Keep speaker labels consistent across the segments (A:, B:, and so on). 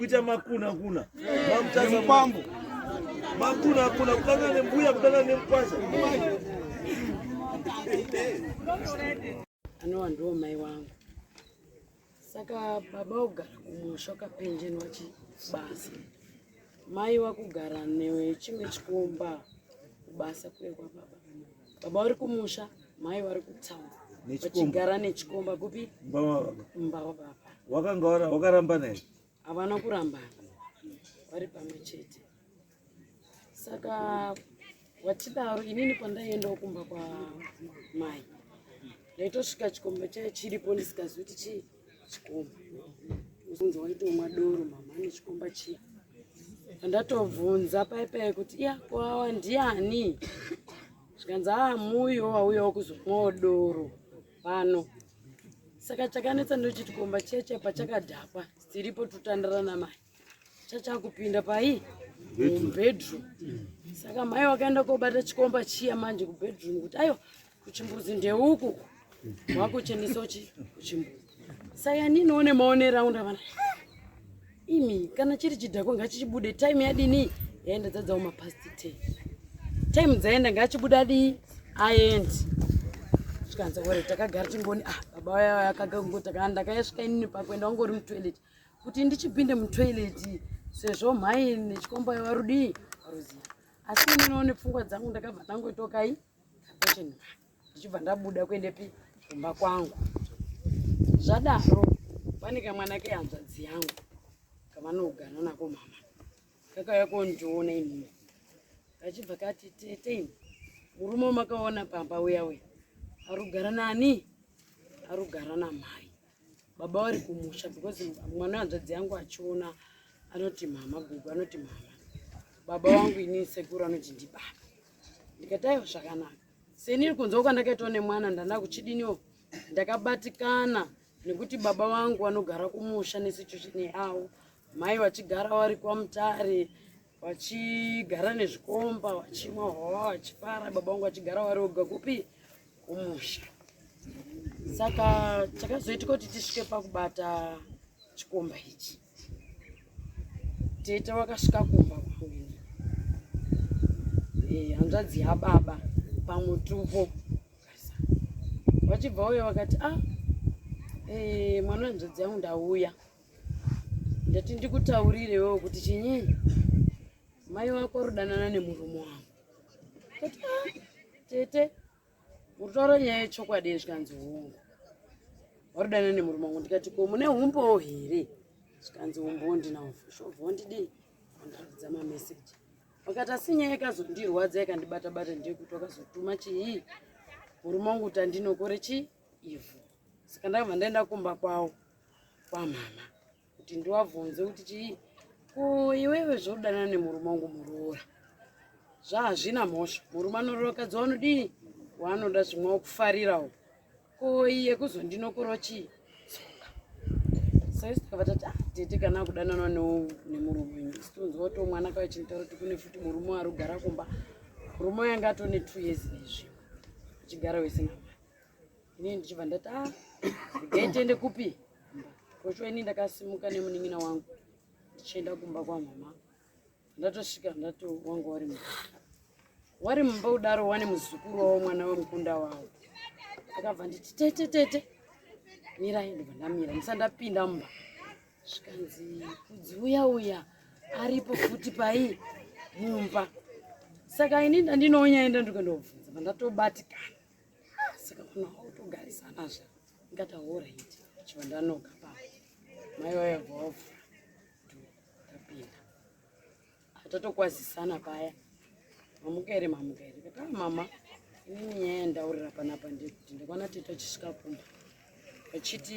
A: kuita makuna kuna mamtaza mpambo makuna kuna kutana ne mbuya kutana ne mkwasha
B: ano ndo mai wangu saka baba ugara kumushoka penjeni wachi basa mai wakugara newe chimwe chikomba kubasa kuye kwa baba uri kumusha mai vari kutauna vachigara nechikomba kupi mbava baba
A: wakanga wakaramba naye
B: havana kurambana vari pamwe chete saka watidaro inini pandaiendawo kumba kwa mai ndaitosvika chikomba chaiye chiripo ndisingazivi kuti chii chikomba uzunzi waitomwa doro mama ane chikomba chiya pandatobvunza paipai kuti iya kwawa ndiani zvikanzi muyo wauyawo kuzomwawo doro pano saka chakanetsa ndochiti chikomba cheche pachakadhakwa tiripo tutandara namai chachakupinda pai mubedroom saka mai wakaenda kobata chikomba chiya manje kubedroom kuti ayo kuchimbuzi ndeuku wakuchenesa kuchimbuzi saka ninoone maonero aunda vana imi kana chiri chidhako ngachichibude time yadini yaenda dzadzawo mapasti 10 time dzaenda ngachibuda adii aendi chikanza wari takagara tingoni baba waya akagangota ndakayasvika inini pakuenda wangori mutoilet kuti ndichipinde mutoilet sezvo mhai nechikomba yavarudii varuziva asi ininoone pfungwa dzangu ndakabva ndangoitokai kapesheni ndichibva ndabuda kuendepi kumba kwangu zvadaro pane kamwana kehanzvadzi yangu kavanogara nako mama kakauya kondiona inini kachibva kati tete murume makaona pamba uya arikugara nani arikugara namai baba vari kumusha because mwana hanzvadzi yangu achiona anoti mama gugu anoti mama baba wangu inini sekuru anoti ndibaba ndikati aiwa zvakanaka seniri kunzwa kwandakaitawo nemwana ndanda kuchidiniwo ndakabatikana nekuti baba vangu vanogara kumusha nesituation yavo mai vachigara vari kwamutare vachigara nezvikomba vachimwa hwava vachifara baba vangu vachigara vari oga kupi kumusha saka chakazoitika kuti tisvike pakubata chikomba ichi tete wakasvika kumba kwangu hanzvadzi yababa pamutupo vachibva uya vakati mwana hanzvadzi yangu ndauya ndati ndikutaurirewo kuti chinyii mai wako rudanana nemurume wangu kati tete uritaura nyaya yechokwadi zvikanzi hongu warudanana nemurume wangu ndikati ko mune umbowo here zvikanzi umbowo ndinawo shovho ndidii andaridza mameseji wakati asi nyaya yakazondirwadza yakandibata-bata ndeyekuti wakazotuma chii murume wangu kuti andinokore chii ivhu saka ndakabva ndaenda kumba kwawo kwamama kuti ndiwabvunze kuti chii ko iwewe zvorudanana nemurume wangu muroora zvahazvina mhosva murume anoroora akadzi wanodii waanoda zvimwe kufarirawo ko iye kuzondinokora chii tsoka saka takabva tati tete kana kudanana nemurume wenyu sitonzwa kuti mwana kava chinitaura kuti kune futi murume arikugara kumba murume yanga atone 2 years nezvimwe achigara wese namai inini ndichibva ndati ndigaitende kupi kochwa ini ndakasimuka nemunin'ina wangu ndichienda kumba kwamama ndatosvika ndati wangu wari mumba udaro wane muzukuru wavo mwana wemukunda wavo akabva nditi tete mirai ndibva ndamira ndisandapinda mumba zvikanzi kudzi uya aripo futi pai mumba saka ini ndandinonyaenda ndikandobvunza ndatobatikana saka kuna autogarisana ngati alright chiva ndanoga papa mai wayabva wavhura tapinda atatokwazisana paya mamuka here kata mama inini nyaya ndaurira panapa ndekuti ndakwana tete achisvika kumba achiti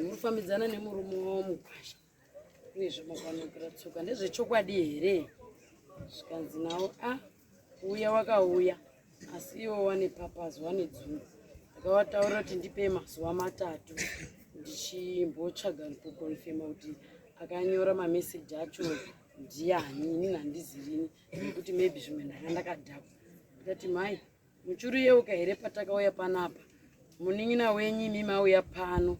B: murifambidzana nemurume wavo mugwasha uyezve makwanokira tsoka ndezvechokwadi here zvikanzi nawo uya wakauya asi iwo wane papazi wane dzungu ndakavataura kuti ndipe mazuva 3 ndichimbotsvaga kukonfema kuti akanyora mameseji acho ndiani ini handizirini nekuti maybe zvimwe ndanga ndakadhakwa ndikati mai muchuri yeuka here patakauya panapa munin'ina wenyu imi mauya pano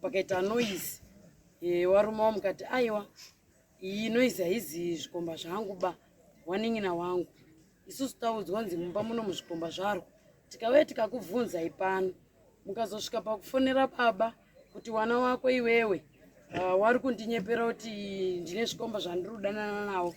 B: pakaita noise warumawo mukati aiwa inoizi haizi zvikomba zvangu ba waning'ina wangu isusu taudzwa kunzi mumba muno muzvikomba zvarwo tikauya tikakubvunzai pano mukazosvika pakufonera baba kuti wana wako iwewe wari kundinyepera kuti ndine zvikomba zvandiri kudanana nawo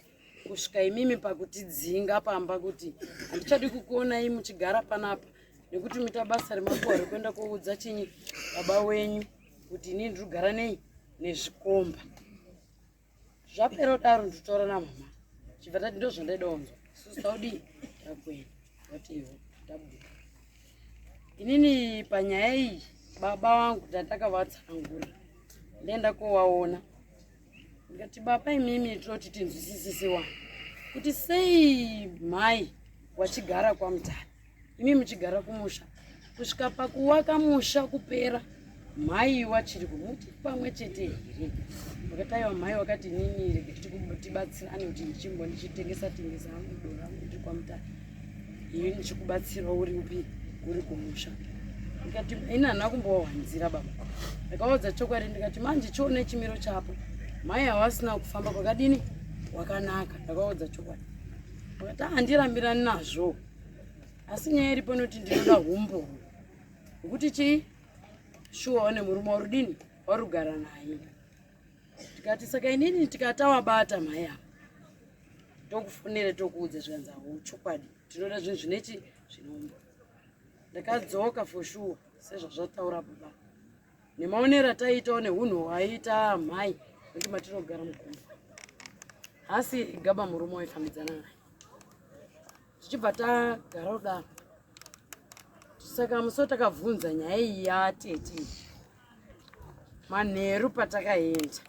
B: kusvika imimi pakutidzinga pamba kuti handichadi kukuonai muchigara panapa nekuti muita basa remakuwa rekuenda koudza chinyi baba wenyu kuti inini ndiri kugara nei nezvikomba. Zvapera kudaro nditaura namama chibva tati ndo zvandaida kunzwa isusu taudii takwena tati ivo tabuda. Inini panyaya iyi baba vangu ndatakavatsanangura ndaenda kowaona ndikati baba imimi tinoti tinzwisisise wangu kuti sei mai wachigara kwaMutare imi muchigara kumusha kusvika pakuwaka musha kupera mai wachiri kumuti pamwe chete here wakataiwa mai wakati nini reketibatsirane kuti ndichimbo ndichitengesa mudoro angu ndiri kwaMutare iwe ndichikubatsira uri upi uri kumusha ndikati ina hana kumbowanzira baba ndakaudza chokwadi ndikati manje chione chimiro chapo mai havasina kufamba kwakadini wakanaka ndakaudza chokwadi wakati handirambirani nazvo asi nyaya iripo noti ndinoda humbo nekuti chii shuwa wane murume warudini warugara naye tikati saka inini tikatawabata mai apa tokufonere tokuudza zvikanzi chokwadi tinoda zvinhu zvinechi zvinomba ndakadzoka for sure sezvazvataura baba nemaonero ataitawo neunhu hwaita mhai nekuti matinogara mukomba asi gaba murume waifambidzana naye tichibva tagara kudaro saka muso takabvunza nyaya iyi yatete manheru patakaenda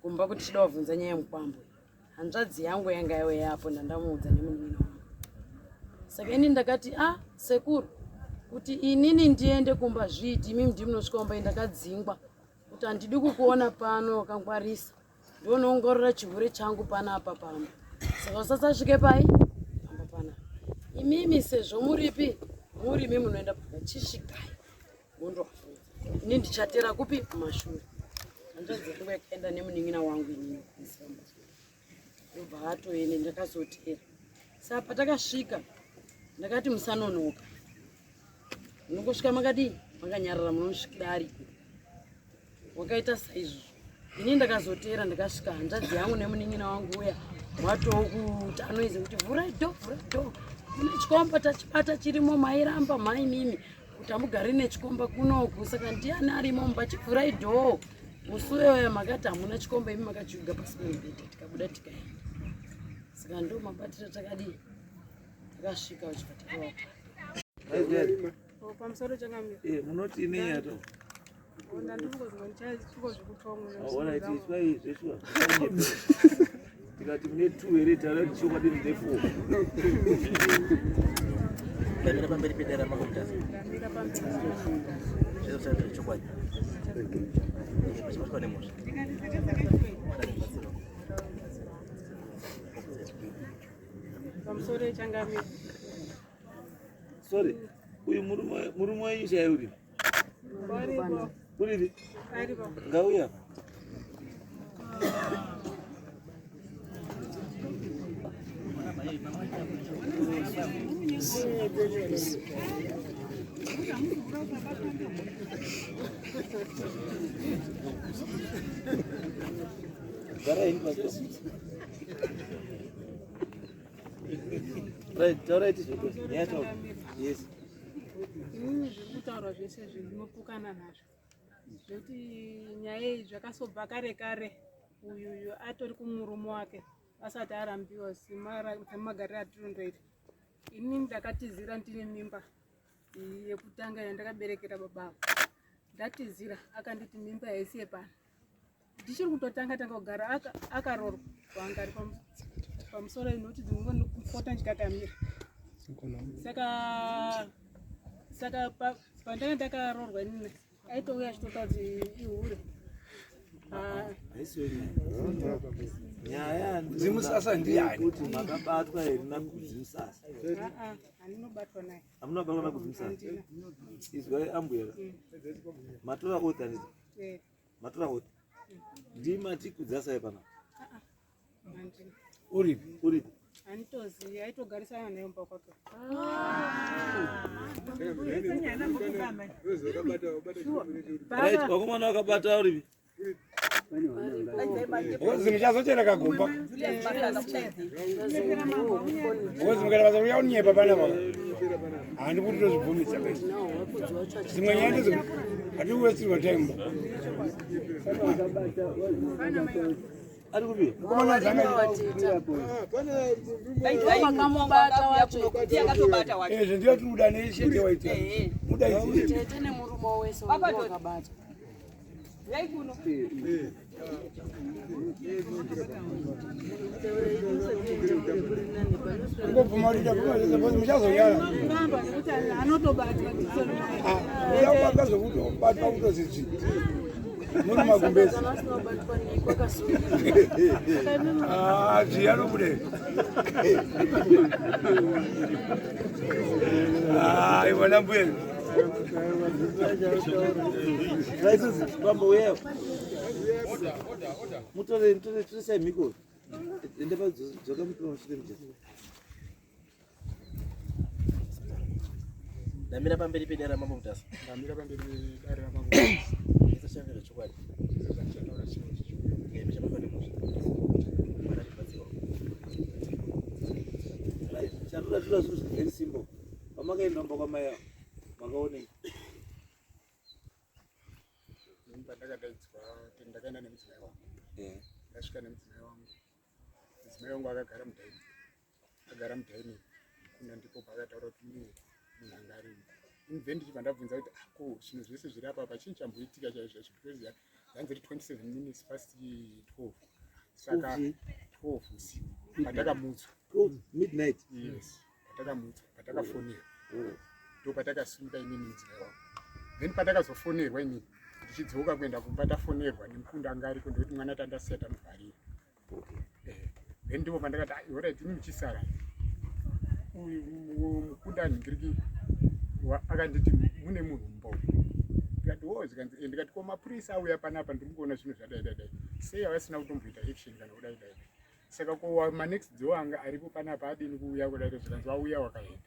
B: kumba kuti chida wabvunza nyaya yemukwambo hanzvadzi yangu yanga iwe yapo ndandamuudza nemunini wangu saka ini ndakati sekuru kuti inini ndiende kumba zviti imi ndimi munosvika kumba ndakadzingwa kuti handidi kukuona pano wakangwarisa ndionoongorora chihure changu panapa pamba saka usasasvike pai pamba panapa imimi sezvo muripi murimi munoenda pachisvikai mondovhunza ini ndichatera kupi kumashure hanzvadzi yangu yakaenda nemunin'ina wangu inini ndobva atoene ndakazotera saka patakasvika ndakati musanonoka munongosvika makadii makanyarara munosvikidari wakaita saizvozvo ini ndakazotera ndakasvika hanzvadzi yangu nemunin'ina wangu uya mwatokuti anoize kuti vhurai dho mune chikomba tachibata chirimo mairamba mai mimi kuti hamugari nechikomba kunoku saka ndiani arimo mumba chivhurai dho musuweya makati hamuna chikomba imi makachiuga pasi pemubhedha tikabuda tikaenda saka ndo mabatira takadii takasvika uchipatakawa
C: pamusoro changamira
A: munoti inei yato
C: ndandikuzwa ndichachiko zvekutonga
A: tikati mune 2 here taura kuti chokwadi mune 4
D: ndamira pamberi pedera makomutasa
C: ndamira pamberi
D: zvezvosatiri chokwadi chibatwa nemusha
C: pamusoro echangamira
A: sorry uyu murume wenyu chai uri
C: varipo
A: uriri
C: aripo
A: ngauya garai pasi right alright yato yes
C: inini zviri kutaurwa zvese zvinopukana nazvo zvekuti nyaya iyi zvakasobva kare kare uyuyu atori kumurume wake asati arambiwa semagariro atirondoita inini ndakatizira ndine mimba yekutanga yandakaberekera babavo ndatizira akanditi mimba yaisi yepano ndichiri kutotanga tanga kugara akarorwa wangari pamusoro inoti ndingondikufota ndikakamira saka pandanga ndakarorwa inini aitouya achitotaudzi ihure
A: nyaya
E: dzimusasa ndiani
A: kuti makabatwa here nakudzimusasa
C: handinobatwa naye
A: hamunabatwa nakudzimusasa izwai ambwera matora others matora wote ndima tikudzasa pana
C: uri anitoziva aitogarisana naye mumba kwake.
A: Wakomana wakabata uri
E: Ozi mchazochera kagomba. Ozi mkalabaza uya unyepa bana baba. Andi kuti tozibvumisa kai. Zimwe nyanda zimwe ati uwesirwa time.
A: ari kupi
E: Komana zanga.
B: Vakamubata wacho
C: Akatobata wacho.
E: Ndio tuda neshete waita. Muda izi.
B: tete nemurume wese wakabata
C: Yaikuno.
E: Ngopfuma rida kuma bozi mchazoyana.
C: Ngamba nekuti anotobata ndisoni.
E: Ya kwakazo kuti bata utozizvi. Muri magumbezi.
B: asinobatwa nekwakasunga
E: Zviyano bude. Iwana mbuye.
A: raisizi pambo wewe mutore tose miko ende padzoka mutono shite mje
D: Ndamira pamberi pedera mambo mutasa.
E: Ndamira pamberi pedera mambo.
D: Isa shavira chokwadi. Ngemisha mafani musha.
A: chandula tula zvinhu zviri simbo pamakaendamba kwamaya makaonei
E: Pandakadaidzwa kuti ndakaenda nemudzimai wangu. Ndasvika nemudzimai wangu. Mudzimai wangu akagara mudhaini. Akagara mudhaini. Kuna ndipo pakataura kuti mune munhu anga arimo. Inibve ndichibva ndabvunza kuti ko zvinhu zvese zviri apa pachii chamboitika chaizvo because yanzi iri 27 minutes past 12. Saka 12 usiku. Pandakamutswa.
A: midnight
E: Yes. Pandakamutswa. Pandakafonera. Ndo patakasimuka inini mudzimai wangu. Then patakazofonerwa inini. Ndichidzoka kuenda kumba tafonerwa nemukunda anga ariko ndokuti mwana tandasiya tamuvharira. Then ndipo pandakati alright ini muchisara. Uyu mukunda anhingiriki akanditi mune munhu mumba umu. Ndikati zikanzi ndikati ko mapurisa auya panapa ndikuona zvinhu zvadai. Sei havasina kutomboita action kana kudai. Saka ko manext day anga aripo panapa adini kuuya kudai zvikanzi wauya wakaenda.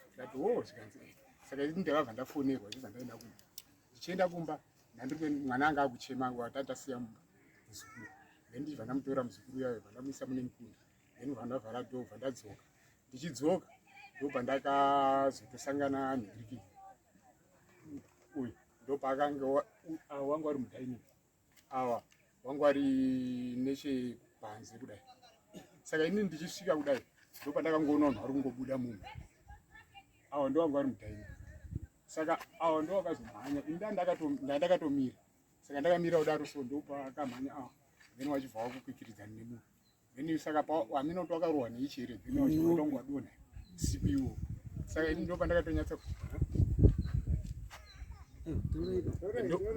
E: Ndikati zikanzi saka ini ndakabva ndafonerwa zvibva ndaenda kumba. Ndichienda kumba ndandiri mwana anga akuchema watasiya muzukuru. Then ndibva ndamutora muzukuru yayo vandamuisa mune mukunda. Then vandavhara door vandadzoka. Ndichidzoka ndobva ndakazotosangana nhiriki. Uyu ndopakanga wangu ari mudhaini. Awa wangu ari nechepanze kudai. Saka ini ndichisvika kudai ndopandakaona munhu ari kungobuda munhu. Awa ndo wangu ari mudhaini. Saka awa ndo wakazomhanya ndandakatomira. Saka ndakamira kudaro so ndopa akamhanya awa. Then wachibva wakukwikwiridzana nemunhu. Then saka wamina kuti wakarohwa neichere. Then wachibva watonga wadonha siku iwo. Saka ini ndo pandakatonyatsa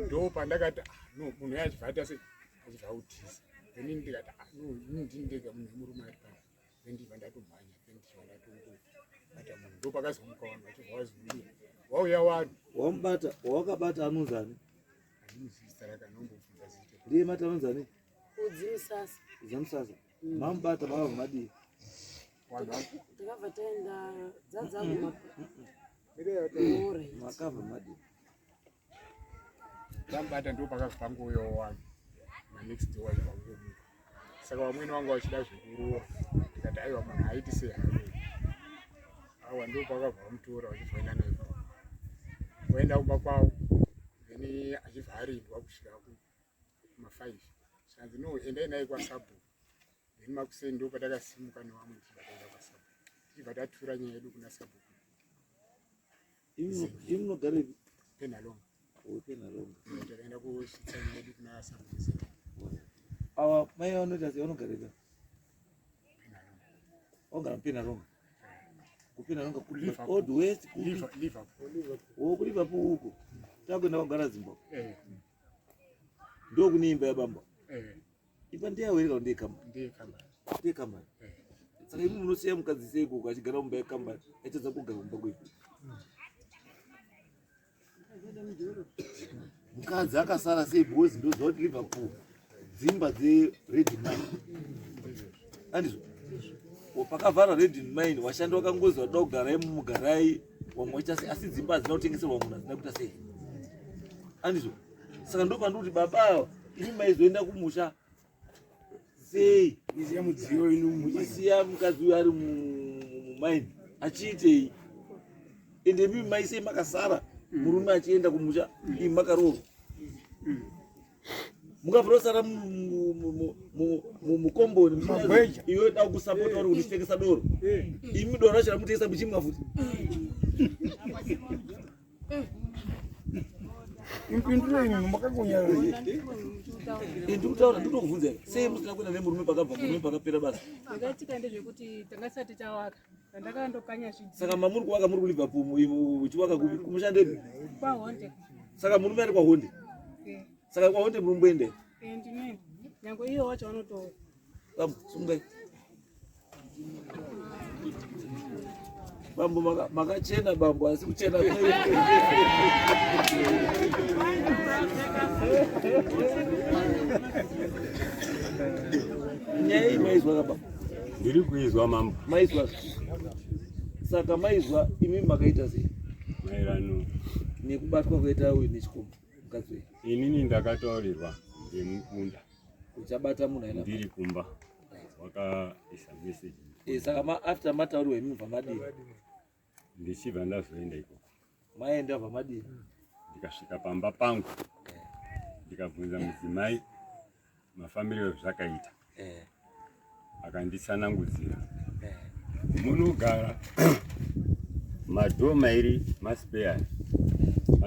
E: ndo pandakati no munhu yachibva atase achibva utiza. Then ndikati no ini ndindega munhu murume ari pano. Then ndibva ndatomhanya. Then ndibva ndatongoata munhu ndo pakazomuka vanhu vachibva vazivira. Wauya wanhu
A: wamubata wawakabata anonzani
E: anozivisa kanombobvunza zita
A: ndiye mati anonzani
B: udzimusasa
A: zamusasa mamubata mava madii
B: ndakabva taenda dzadzangu
A: makava madii
E: tambata ndo pakazvangoyo wanhu manext day waibva kungomuka. Saka vamweni vangu vachida zvekurova ndikati aiwa munhu haiti sei haroi. Awa ndo pakabva vamutora vachibvaenda naye waenda kumba kwavo. Then achivharirwa kusvika kuma5 zvikanzi no endai naye kwaSabhuku. Then makuseni ndo patakasimuka nevamwe tichibva taenda kwaSabhuku. Tichibva tatura nyaya yedu kuna Sabhuku.
A: imi munogaripi
E: Penalonga.
A: Penalonga
E: Takaenda kusvitsa nyaya yedu kuna Sabhuku.
A: awa mai vanoti asi vanogaripa
E: Penalonga.
A: wagara mupenalonga kupenalonga old west kuliverpool uko takuenda kugara Zimbabwe ndo kune imba yabamba imba ndeyawirika kuti ndeyekambani saka imi munosiya mukadzi sei koko achigara mumba yekambani achadza kugara mumba kwedu mukadzi akasara sei bhozi ndozoti Liverpool dzimba dzeRed Mine andizvo pakavhara Red Mine washandi wakangozi wada kugarai mumugarai wamwe waita asi dzimba hadzina kutengeserwa munhu hadzina kuita sei andizvo saka ndopandiri kuti baba imi maizoenda kumusha sei isiya mukadzi uyo ari mumaini achiitei ende mimi maisei makasara murume achienda kumusha imi makarohwa mukafurosara mukomboni iwe da kusapota uri kutengesa doro imi doro racho ramutengesa muchimwa futi
F: impinduro ino makakunyara
A: ndikutaura ndikutobvunza sei musina kuenda nemurume pakabva murume pakapera basa
C: ndakaitika ndezvekuti tangasati tawaka ndakandokanya zvidzi
A: saka mamuri kuvaka muri kuLiverpool uchiwaka kupi kumushandeni
C: kwahonde
A: saka murume ari kwahonde saka kwahonde murumboende
C: ndinoenda nyange iyo wacho vanotoa
A: sungai bambo makachena bambo asi kuchena nyaya iyi maizwa kababa
G: ndiri kuizwa mambo
A: maizwa saka maizwa imi makaita sei
G: maerano
A: nekubatwa kuita uyu nechikombo mukadzi
G: inini ndakataurirwa ngemukunda
A: uchabata munhu aina
G: ndiri kumba wakaisa meseji
A: saka after mataurirwa imi mubva madini
G: ndichibva ndazoenda ikoko
A: maenda bva madini
G: ndikasvika pamba pangu ndikabvunza mudzimai mafambiro ezvakaita akanditsanangudzira munogara madho mairi masipeyari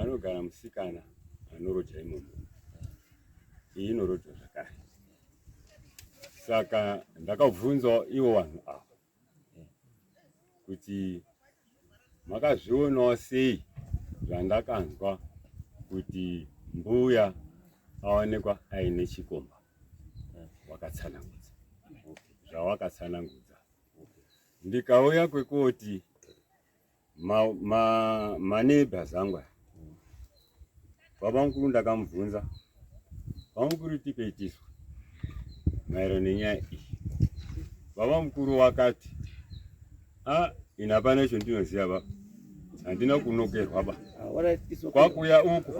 G: anogara musikana anorodya imomo iyi inorodya zvakare saka ndakabvunzawo ivo vanhu ava kuti makazvionawo sei zvandakanzwa kuti mbuya aonekwa aine chikomba wakatsanangudza zvawakatsanangudza ndikauya kwekoti maneighbors angu baba mukuru ndakamubvunza baba mukuru tipei tizwa maererano nenyaya iyi baba mukuru wakati ina pane chondinoziva baba handina kunokerwa ba kwakuya uku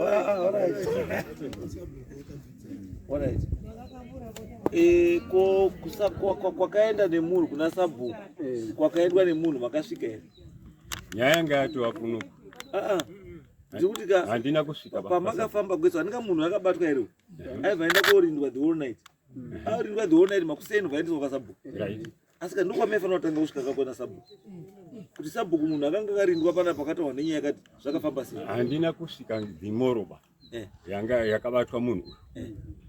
A: kwakaenda nemunhu kuna sabhuku kwakaendwa nemunhu makasvika here
G: nyaya yanga yatova kunoku
A: ndikuti
G: handina kusvika
A: pamakafamba kwese handinga munhu akabatwa here aibvaenda korindwa the whole night arindwa the whole night makuseni vaendeswa kwasabhuku asi ka ndokwamaifanira kutanga kusvika kakona sabhuku kuti sabhuku munhu akanga akarindwa pana pakatawa nenyaya yakati zvakafamba sei
G: handina kusvika dhimoroba yanga yakabatwa munhu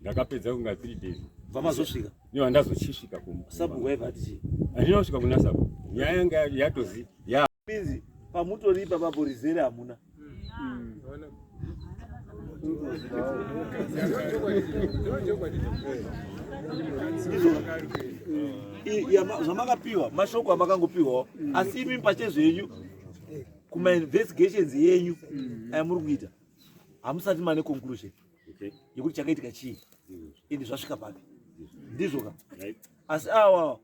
G: ndakapedza kunga 3 days
A: vamazosvika
G: iwo handazochisvika
A: sabhuku aibva ati chii
G: handina kusvika kuna sabhuku nyaya yanga yatozi
A: minzi pamutoripa paborizere hamuna zvamakapiwa mashoko amakangopiwawo asi imi pachezvenyu kumainvestigations yenyu ayamuri kuita hamusati mane conclusion yekuti chakaitika chii ende zvasvika papi ndizvo ka asi awa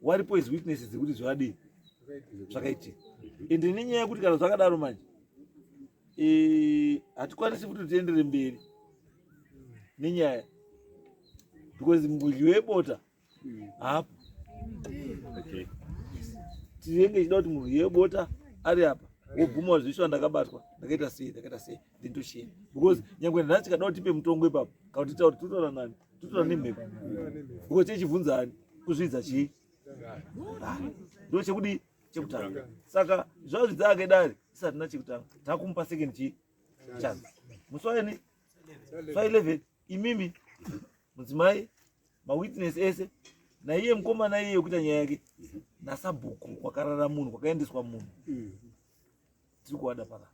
A: waripo his witnesses dzekuti zvadii zvakaitika ende nenyaya yekuti kana zvakadaro manje hatikwanisi kuti tiendere mberi nenyaya because mudyi webota hapo tinenge chida kuti munhu yebota ari apa woguma wazviswa ndakabatwa ndakaita sei ndindoshena because nyangwe nhasi tikada kuti tipe mutongo ipapo kana kuti titaura kuti tutora nani tutora nemhepo because tichibvunza hani kuzvidza chii ndo chekudi chekutanga saka zvazvo zvidzake dare tisatina chekutanga takumupa second chance muswaini swa 11 imimi mudzimai mawitness ese naiye mukomana iye yekuita nyaya yake nasabhuku kwakarara munhu kwakaendeswa munhu tiri kuwada paka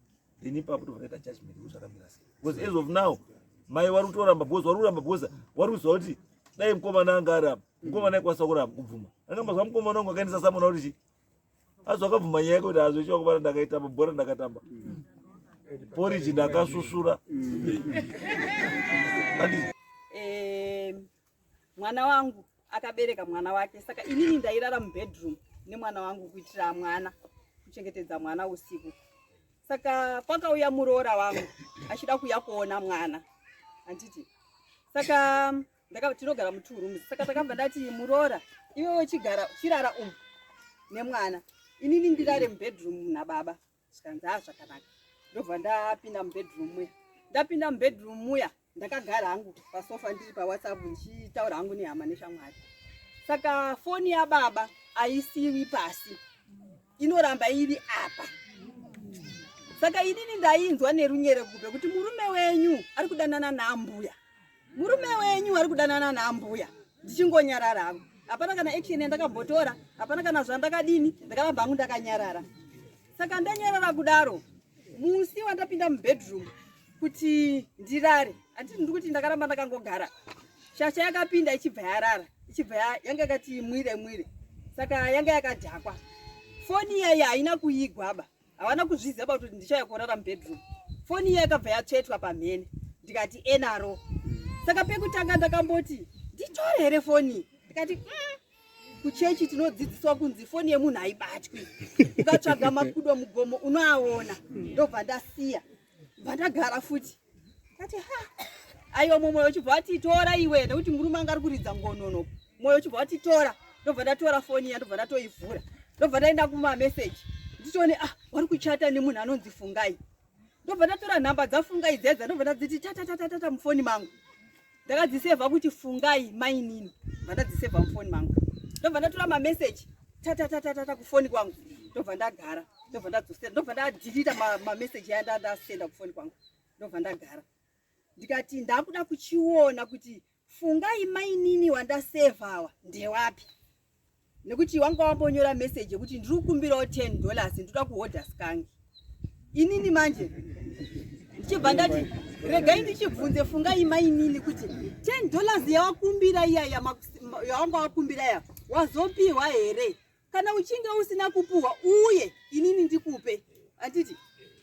A: then ipapo tobva taita judgment kuti zvakamira sei because as of now mai wari kutoramba bhoza wari kuramba bhoza wari kuziva kuti dai mukomana anga ari apa mukomana aikwanisa kuramba kubvuma angambazwa mukomana wangu akaendesa samona kuti chi azvo akabvuma nyaya yake kuti hazvo ichiwa kubata ndakaitamba bhora ndakatamba poriji ndakasusura.
H: Mwana wangu akabereka mwana wake, saka inini ndairara mubedroom nemwana wangu kuitira mwana, kuchengetedza mwana usiku. Saka pakauya muroora wangu achida kuya kuona mwana, anditi. Saka tinogara muturumu, saka takabva ndati muroora, iwewe chirara nemwana, inini ndirare mubedroom nababa. Zvikanzi zvakanaka, ndobva ndapinda mubedroom muya. Ndapinda mubedroom muya, ndakagara hangu pasofa ndiri paWhatsApp ndichitaura hangu nehama neshamwari. Saka foni yababa aisiwi pasi, inoramba iri apa. Saka inini ndainzwa nerunyere kubve kuti murume wenyu ari kudanana naambuya. Murume wenyu ari kudanana naambuya. Ndichingonyarara hangu. Hapana kana action yandakambotora, hapana kana zvandakadini, ndakaramba hangu ndakanyarara. Saka ndanyarara kudaro, musi wandapinda mubedroom kuti ndirare, handiti ndiri kuti ndakaramba ndakangogara. Shasha yakapinda ichibva yarara, ichibva yanga yakati mwire. Saka yanga yakadhakwa. Foni iyayi haina kuigwaba, havana kuzviziva kuti ndichauya kurara mubedroom. Foni iyayi yakabva yatsvetwa pamhene, ndikati enaro. Saka pekutanga ndakamboti nditore here foni, ndikati kuchechi tinodzidziswa kunzi foni yemunhu haibatwi. Ukatsvaga makudo mugomo unoaona. Ndobva ndasiya, bva ndagara futi. Ndikati aiwa mwoyo uchibva wati tora iwe, nekuti murume anga ari kuridza ngonono. Mwoyo uchibva wati tora, ndobva ndatora foni iya, ndobva ndatoivhura. Ndobva ndaenda kumameseji, nditone wari kuchata nemunhu anonzi Fungai. Ndobva ndatora nhamba dzaFungai dzedza, ndobva ndadziti tata mufoni mangu. Ndakadzisevha kuti Fungai mainini, ndobva ndadzisevha mufoni mangu. Ndobva ndatora mameseji tata kufoni kwangu, ndobva ndagara, ndobva ndadzosera, ndobva ndadelita mameseji yandasenda kufoni kwangu, ndobva ndagara. Ndikati ndakuda kuchiona kuti Fungai mainini wandasevhawa ndewapi, nekuti wanga wambonyora meseji yekuti ndiri kukumbirawo $10 ndoda kuhodha skangi. Inini manje ndichibva ndati regai ndichibvunze Fungai mainini kuti $10 yawakumbira iya yawanga wakumbira ya wazopiwa here, kana uchinge usina kupuhwa uye inini ndikupe. Anditi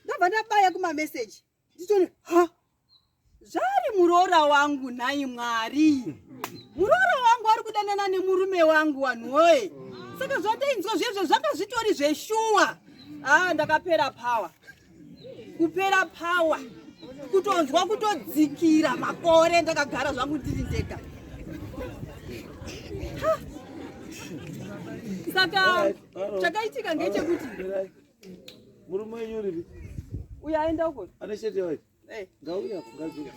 H: ndobva ndabaya kumameseji nditoni zvari muroora wangu nai Mwari, muroora wangu ari kudanana nemurume wangu wanhu woye. Saka zvandainzwa zvezvo zvanga zvitori zveshuwa. Ndakapera pawa, kupera pawa, kutonzwa kutodzikira makore ndakagara zvangu ndiri ndega. Saka chakaitika ngechekuti
A: murume wenyu uripi?
H: Uyo aenda uko
A: ane chete wacho ngauya ngazi.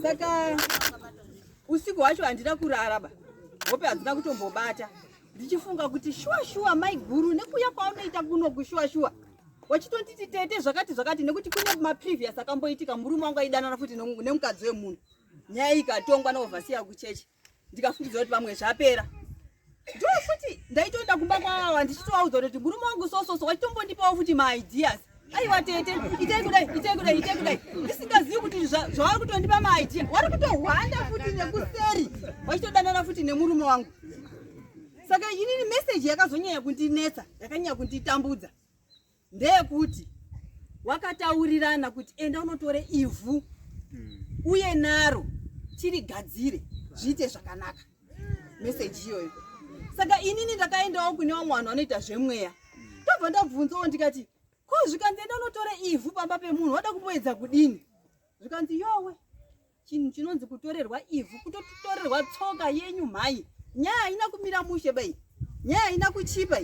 H: Saka usiku wacho handina kurara ba, hope hadzina kutombobata. Ndichifunga kuti shuwa mai guru nekuya kwaunoita kuno kushuwa wachitonditi tete zvakati nekuti kune maprevious akamboitika murume wangu aidanana futi nemukadzi wemunhu, nyaya ikatongwa naovhasiya kuchechi. Ndikafungidzira kuti pamwe zvapera. Ndo futi ndaitoenda kumba kwawawa ndichitovaudza kuti murume wangu sososo wachitombondipawo futi maideas. Aiwa tete, itai kudai. Ndisingazivi kuti zvavari kutondipa maidea, wari kutohwanda futi nekuseri, wachitodanana futi nemurume wangu. Saka inini meseji yakazonyanya kundinetsa, yakanyanya kunditambudza, ndeyekuti wakataurirana kuti enda unotore ivhu uye naro tirigadzire zviite zvakanaka, meseji iyoyo. Saka inini ndakaendawo kune vamwe vanhu vanoita zvemweya, ndobva ndabvunzawo ndikati ko zvikanzi enda unotore ivhu pamba pemunhu wada kumboedza kudini? Zvikanzi yowe chinhu chinonzi kutorerwa ivhu, kutotorerwa tsoka yenyu mhai, nyaya haina kumira mushe bai, nyaya haina kuchipa.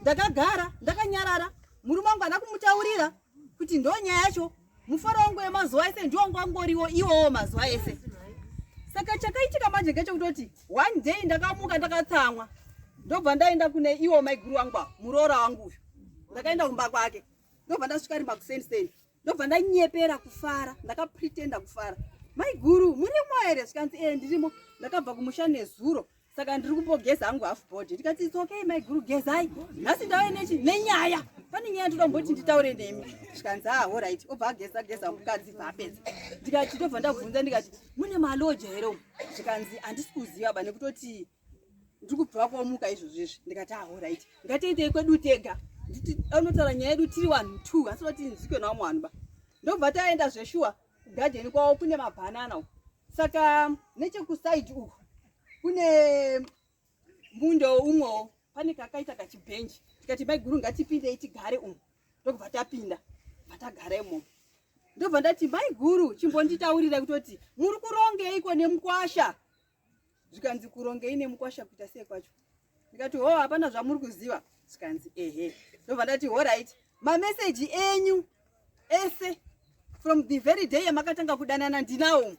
H: Ndakagara ndakanyarara, murume wangu ana kumutaurira kuti ndo nyaya yacho mufaro wangu wemazuva ese ndio wangu angoriwo iwowo mazuva ese. Saka chakaitika manje ngechekutoti one day ndakamuka ndakatsamwa ndobva ndaenda kune iwo maiguru wangu muroora wangu uyu ndakaenda kumba kwake ndobva ndasvika rimba kuseniseni ndobva ndanyepera kufara ndakapretenda kufara maiguru murimo here zvikanzi ndirimo ndakabva kumusha nezuro saka ndiri kumbogeza hangu half body ndikati it's okay maiguru gezai nhasi ndauya nenyaya pane nyaya ndodomboti nditaure nemi zvikanzi alright obva ageza mukadzi bvaapedza ndikati ndobva ndabvunza ndikati mune maloja here umu zvikanzi handisi kuziva ba nekutoti ndiri kubva kwamuka izvozvizvi ndikati alright ngatiitei kwedu tega anotaura nyaya yedu tiri vanhu 2 asi kuti nzike nawo vanhu ba ndobva taenda zveshuwa kugadheni kwavo kune mabhanana uku saka nechekusaidi uku kune mundo umwewo pane kakaita kachibhenji tikati maiguru ngatipindei tigare umu ndokubva tapinda vatagara imomo ndobva ndati maiguru chimbonditaurira kutoti muri kurongeiko nemukwasha zvikanzi kurongei nemukwasha kuita sei kwacho ndikati ho hapana zvamuri kuziva zvikanzi ehe ndobva ndati alright mameseji enyu ese from the very day yamakatanga kudanana ndinawo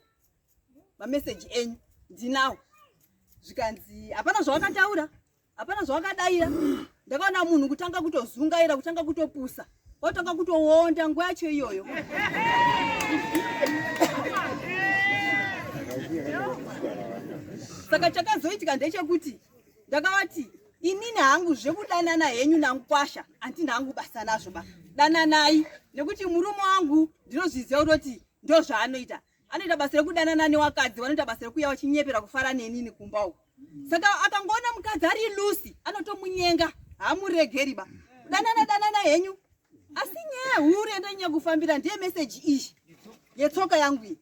H: mameseji enyu ndinawo zvikanzi hapana zvawakataura hapana zvawakadaira ndakaona munhu kutanga kutozungaira kutanga kutopusa watanga kutowonda nguva yacho iyoyo saka chakazoitika ndechekuti ndakavati inini hangu zvekudanana henyu nangukwasha handina hangu basa nazvo ba dananai nekuti murume wangu ndinozviziva kutoti ndo zvaanoita anoita basa rekudanana newakadzi vanoita basa rekuya vachinyepera kufara nenini kumba uko saka akangoona mukadzi ari lusi anotomunyenga hamuregeri ba danana henyu asi nyaya huru yandanyanya kufambira ndiye meseji iyi yetsoka yangu iyi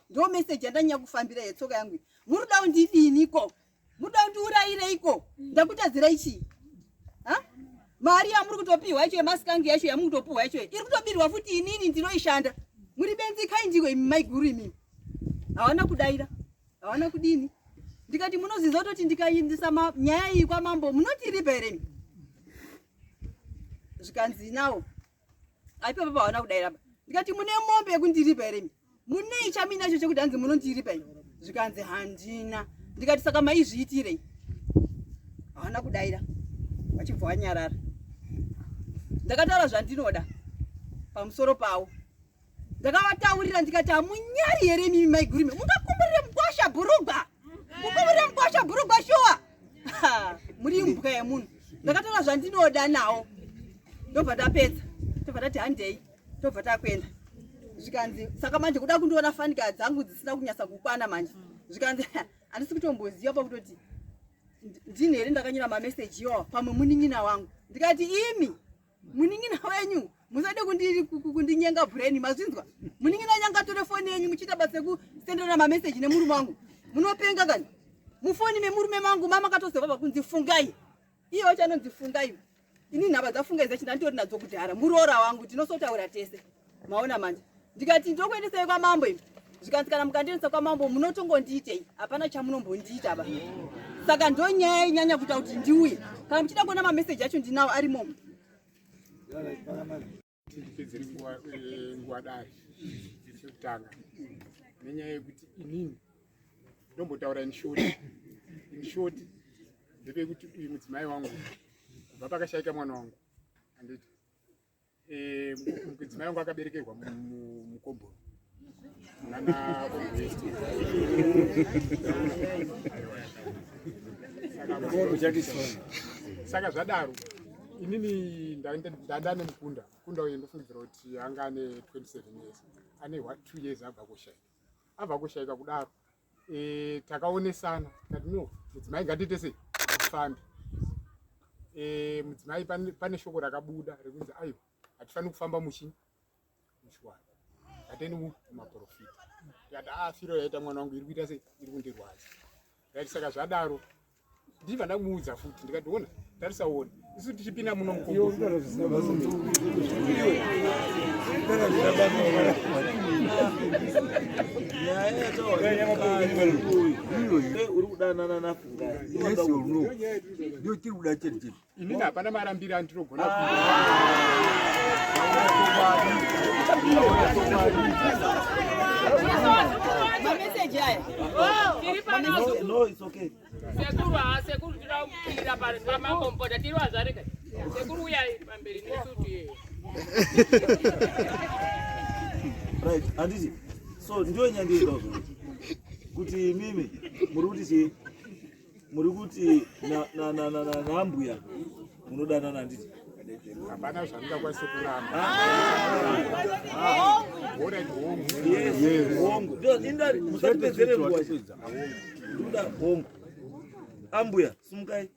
H: ndo meseji yandanyanya kufambira yetsoka yangu iyi muruda kundidiniko muruda kundiurayireiko ndakutadzirai chii mari yamuri kutopiwa yacho yemasikangi yacho yamuri kutopiwa yacho iri kutobirwa futi inini ndinoishanda muri benzi kaindiwe imi maiguru imimi hawana kudaira hawana kudini ndikati munoziva kutoti ndikaindisa nyaya iyi kwamambo munotiripa here zvikanzi nawo aipa papa hawana kudaira ba ndikati mune mombe yekundiripa here munei chaminacho chekuti hanzi munondiripa zvikanzi handina ndikati saka maizviitirei hawana kudaira vachibva vanyarara ndakataura zvandinoda pamusoro pavo ndakavataurira ndikati hamunyari here mimi maiguru mungakumburire mukwasha bhurugwa mukumburire mukwasha bhurugwa shuwa muri imbwa yemunhu ndakataura zvandinoda nawo ndobva tapedza tobva tati handei tobva takwenda zvikanzi saka manje kuda kundiona fanika dzangu dzisina kunyasa kukwana manje zvikanzi handisi kutomboziva pakutoti ndini here ndakanyira mameseji iwawa pamwe munin'ina wangu ndikati imi munin'ina wenyu musade kundinyenga brain mazvinzwa munin'ina nyanga tore foni yenyu muchiita basa rekusendera mameseji nemurume wangu munopenga kani mufoni memurume mangu mama katozova pakunzi fungai iye wachanonzi fungai ini nhava dzafungai dzachina nditori nadzo kudhara muroora wangu tinosotaura tese maona manje ndikati ndokuendesai kwamambo imi zvikanzi kana mukandiendesa kwamambo munotongondiitei hapana chamunombondiita ba saka ndo nyaya inyanya kuita kuti ndiuye kana muchida kuona mameseji acho ndinawo ari momo
E: tindipedzere nguva dare chekutanga nenyaya yekuti inini ndombotaura inshoti ndepekuti uyu mudzimai wangu kubva pakashayika mwana wangu handiti mudzimai wangu akaberekerwa mukomboro mwana saka zvadaro inini ndanda nemukunda uyu ndofungidzira kuti anga ane 27 years ane 2 years abva kushayika kudaro takaonesana tikati no mudzimai ngatiite sei tifambe mudzimai pane shoko rakabuda rekunzi aiwa hatifaniri kufamba mushwani hateni mumaprofita tikati firo yaita mwana wangu iri kuita sei iri kundirwadza tikati saka zvadaro ndibva ndamuudza futi ndikati ona tarisaona isu tichipinda muno mukombo
A: uri kudanana nafungai
F: ndio tiri kuda chete
E: inini hapana marambiro andinogona
H: mameseji aya
A: no it's okay
I: sekuru tinokwira pamakombota tiri wazarika sekuru uyai pamberi nesuti
A: right handiti so ndio nyandizo kuti mimi muri kuti na ambuya munodanana handiti
E: hapana zvandingakwanisa kuramba
A: hongu indari musatipedzere nguva ndoda hongu ambuya sumukai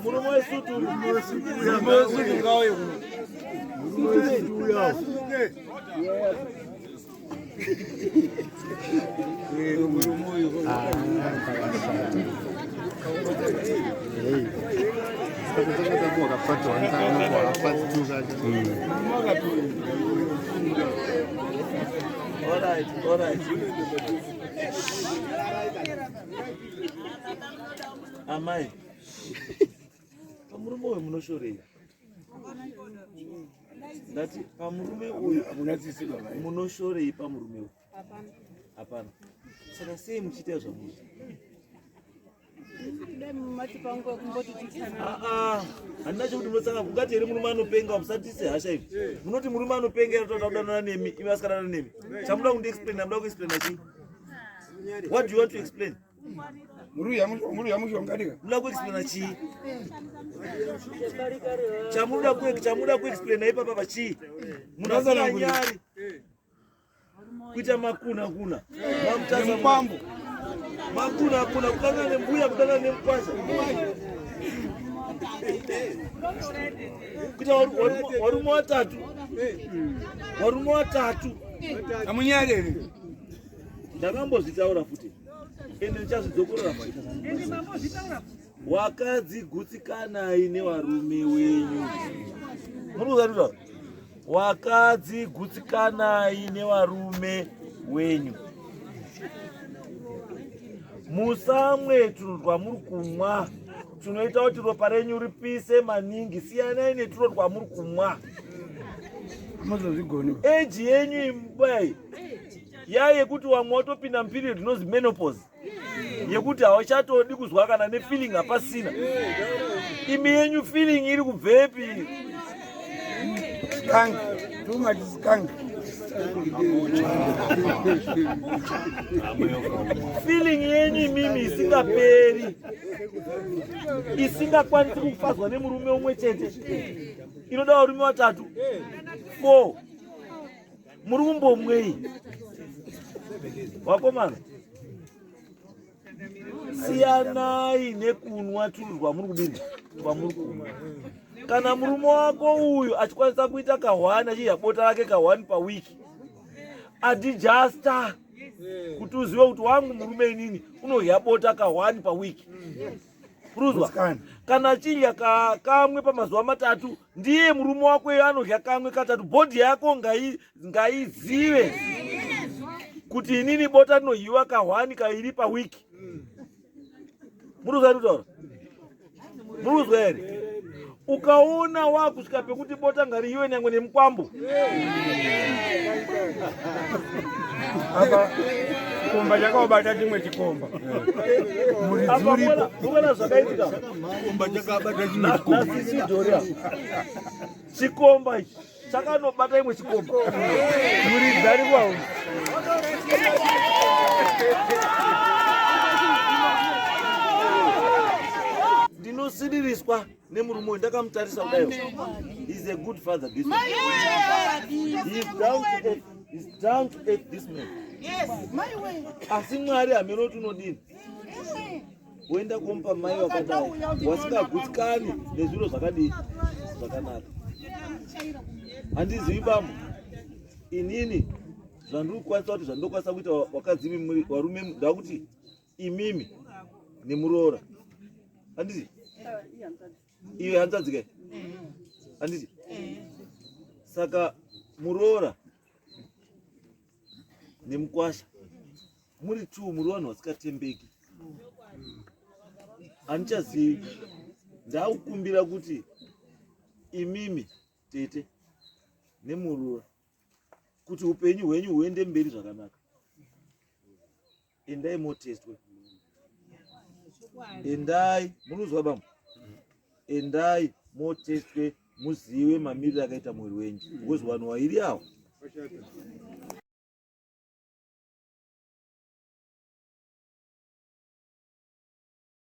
A: murume wesutu ngauye all right amai pamurume uyu munoshorei ndati pamurume uyu munoshorei pamurume uyu hapana saka sei muchiita zvamuita handina chokuti munotsanga kungati here murume anopenga musati sehasha ivi munoti murume anopenga toda kudanana nemi imi asikadanana nemi chamuda kundiexplain amuda kuexplaina chii what do you want to explain
F: muri yamushongarika
A: muda kuexplaina chii chamuda kuexplaina ipapa pachii munasara nyari kuita makuna mamutasa makuna kudangana nembuya kudangana nemukwasha kuita warume watatu
F: amunyarere
A: ndakambozvitaura futi ende ndichazvidzokorora futi wakadzi gutsikanai nevarume wenyu muri kuzarira wakadzi gutsikanai nevarume wenyu musamwe tunhu twamuri kumwa tunoita kuti ropa renyu ripise maningi siyanai neturo twamuri kumwa eji yenyu imbai yayekuti wamwe watopinda muperiod inozi menopause yekuti hauchatodi kuzwa kana nefeeling hapasina imi yenyu feeling iri kubvepi feeling yenyu imimi isingaperi isingakwanisi kufadzwa nemurume umwe chete inoda varume vatatu 4 muri kumbomwei wakomana siyanai nekunwa tunhu rwamuri kudini rwamuri kumwa kana murume wako uyu achikwanisa kuita kahwani achidya bota rake kahwani pawiki adijasta kuti uzive kuti wangu murume inini unodya bota kahwani pawiki uruzwa kana achidya kamwe pamazuva matatu ndiye murume wako iyo anodya kamwe katatu bhodhi yako ngaizive kuti inini bota rinohyiwa kahwani kairi pawiki muruzwa rutaura muruzwa here ukaona wakusvika pekuti bota ngariyiwe nyangwe nemukwambo
F: apa chikomba chakabata chimwe chikomba
A: muona zvakaitika
F: chikomba chakabata chimwe chikomba
A: nasisidoria chikomba ichi chakanobata imwe chikomba
F: muridzi kwawo
A: ndinosidiriswa nemurume uyu ndakamutarisa kudaiwo is a good father this man. He's down to earth this man. Asi mwari hameroti unodini woenda kumupa mai wakadai wasingagutsikani nezviro zvakadii zvakanaka handizivi bambo inini zvandiri kukwanisa kuti zvandinokwanisa kuita wakadzimi varume ndakuti imimi nemuroora handiti iwe hanzadzika handiti Saka Murora nemukwasha muri tu muri vanhu vasikatembeki. Handichazivi, ndakukumbira kuti imimi tete neMurora kuti upenyu hwenyu huende mberi zvakanaka, endai motestwe, endai, munozwa bambo, endai motestwe muzive mamiriro akaita mwiri wenyu, because vanhu vairi avo